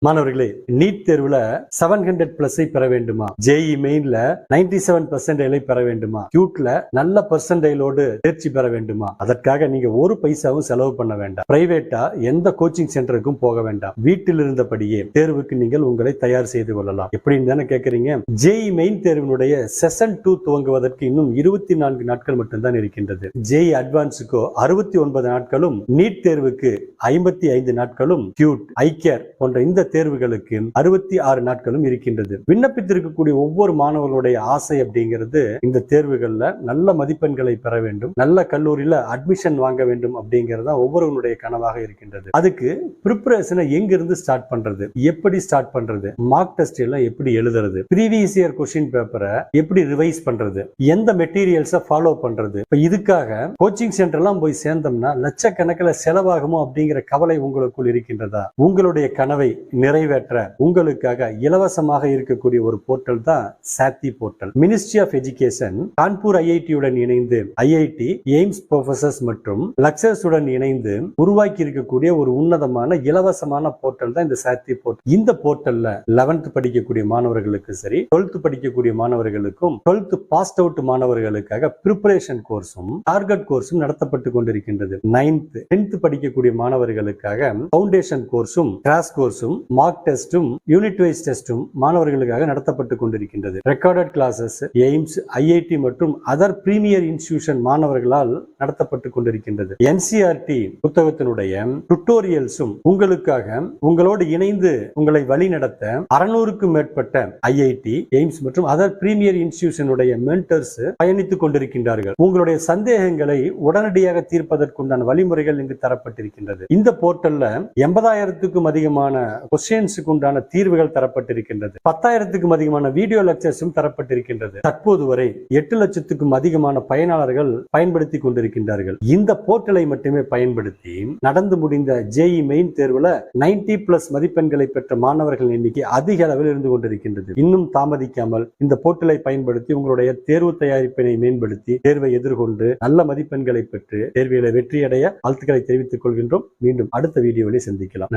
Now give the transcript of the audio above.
மாணவர்களே, நீட் தேர்வுல 700+ பெற வேண்டுமா? ஜேஇ மெயின்ல 97% பெற வேண்டுமா? கியூட்ல நல்ல பெர்சன்டைலோடு தேர்ச்சி பெற வேண்டுமா? அதற்காக நீங்க ஒரு பைசாவும் செலவு பண்ண வேண்டாம். பிரைவேட்டா எந்த கோச்சிங் சென்டருக்கும் போக வேண்டாம். வீட்டில் இருந்தபடியே தேர்வுக்கு நீங்கள் உங்களை தயார் செய்து கொள்ளலாம். எப்படின்னு தானே கேக்குறீங்க? ஜேஇ மெயின் தேர்வினுடைய செஷன் 2 துவங்குவதற்கு இன்னும் 24 நாட்கள் மட்டும்தான் இருக்கின்றது. ஜேஇ அட்வான்ஸுக்கு 69 நாட்களும், நீட் தேர்வுக்கு 55 நாட்களும், கியூட், ஐகேர் போன்ற இந்த தேர்வுகளுக்கு 66 நாட்களும் இருக்கின்றது. விண்ணப்பித்திருக்கக்கூடிய ஒவ்வொரு மாணவர்களுடைய ஆசை அப்படிங்கிறது இந்த தேர்வுகள்ல நல்ல மதிப்பெண்களை பெற வேண்டும், நல்ல கல்லூரியில அட்மிஷன் வாங்க வேண்டும் அப்படிங்கிறது ஒவ்வொருவனுடைய கனவாக இருக்கின்றது. அதுக்கு ப்ரிப்பரேஷனை எங்கிருந்து ஸ்டார்ட் பண்றது, எப்படி ஸ்டார்ட் பண்றது, மார்க் டெஸ்ட் எல்லாம் எப்படி எழுதுறது, ப்ரீவியஸ் இயர் கொஸ்டின் பேப்பரை எப்படி ரிவைஸ் பண்றது, எந்த மெட்டீரியல்ஸை ஃபாலோ பண்றது. இப்ப இதுக்காக கோச்சிங் சென்டர்லாம் போய் சேர்ந்தோம்னா லட்சக்கணக்கில் செலவாகுமோ அப்படிங்கிற கவலை உங்களுக்குள் இருக்கின்றதா? உங்களுடைய கனவை நிறைவேற்ற உங்களுக்காக இலவசமாக இருக்கக்கூடிய ஒரு போர்ட்டல் தான் Sathi portal. Ministry of education Kanpur ஐஐடியுடன் இணைந்து ஐஐடி, எய்ம்ஸ் ப்ரொஃபசர்ஸ் மற்றும் லெக்சரர்ஸ் உடன் இணைந்து உருவாக்கி இருக்கக்கூடிய ஒரு உன்னதமான இலவசமான போர்ட்டல் தான் இந்த சாத்தி போர்ட்டல். இந்த போர்ட்டல்ல 11th படிக்கக்கூடிய மாணவர்களுக்கு சரி, 12th படிக்கக்கூடிய மாணவர்களுக்கும், 12th பாஸ்ட் அவுட் மாணவர்களுக்காக பிரிப்பரேஷன் கோர்ஸும் டார்கெட் கோர்ஸும் நடத்தப்பட்டு கொண்டிருக்கின்றது. 9th 10th படிக்கக்கூடிய மாணவர்களுக்காக ஃபவுண்டேஷன் கோர்ஸும், கிராஷ் கோர்ஸும், மார்க் டெஸ்டும், யூனிட் வைஸ் டெஸ்டும் மாணவர்களுக்காக நடத்தப்பட்டு கொண்டிருக்கின்றது. ரெக்கார்டட் கிளாஸஸ் எய்ம்ஸ், ஐஐடி மற்றும் அதர் பிரீமியர் இன்ஸ்டிடியூஷன் மாணவர்களால் நடத்தப்பட்டு கொண்டிருக்கின்றது. என்சிஆர்டி புத்தகத்தினுடைய டுட்டோரியல்ஸும் உங்களுக்காக உங்களோடு இணைந்து உங்களை வழி நடத்த 600க்கும் மேற்பட்ட ஐஐடி, எய்ம்ஸ் மற்றும் அதர் பிரீமியர் இன்ஸ்டிடியூஷனுடைய மென்டர்ஸ் பயணித்துக் கொண்டிருக்கின்றார்கள். உங்களுடைய சந்தேகங்களை உடனடியாக தீர்ப்பதற்குண்டான வழிமுறைகள் இங்கு தரப்பட்டிருக்கின்றது. இந்த போர்ட்டல்ல 80,000க்கும் அதிகமான கொஸ்டின்ஸுக்கு உண்டான தீர்வுகள் தரப்பட்டிருக்கின்றது. 10,000க்கும் அதிகமான வீடியோ லெக்சர்ஸும் தரப்பட்டிருக்கின்றது. தற்போது வரை 8 லட்சத்துக்கும் அதிகமான பயனாளர்கள் பயன்படுத்தி கொண்டிருக்கின்றார்கள். இந்த போர்ட்டலை மட்டுமே பயன்படுத்தி நடந்து முடிந்த ஜேஇ மெயின் தேர்வுல 90+ மதிப்பெண்களை பெற்ற மாணவர்கள் எண்ணிக்கை அதிக அளவில் இருந்து கொண்டிருக்கின்றது. இன்னும் தாமதிக்காமல் இந்த போர்ட்டலை பயன்படுத்தி உங்களுடைய தேர்வு தயாரிப்பினை மேம்படுத்தி தேர்வை எதிர்கொண்டு நல்ல மதிப்பெண்களை பெற்று தேர்வில வெற்றியடைய வாழ்த்துக்களை தெரிவித்துக் கொள்கின்றோம். மீண்டும் அடுத்த வீடியோவில் சந்திக்கலாம்.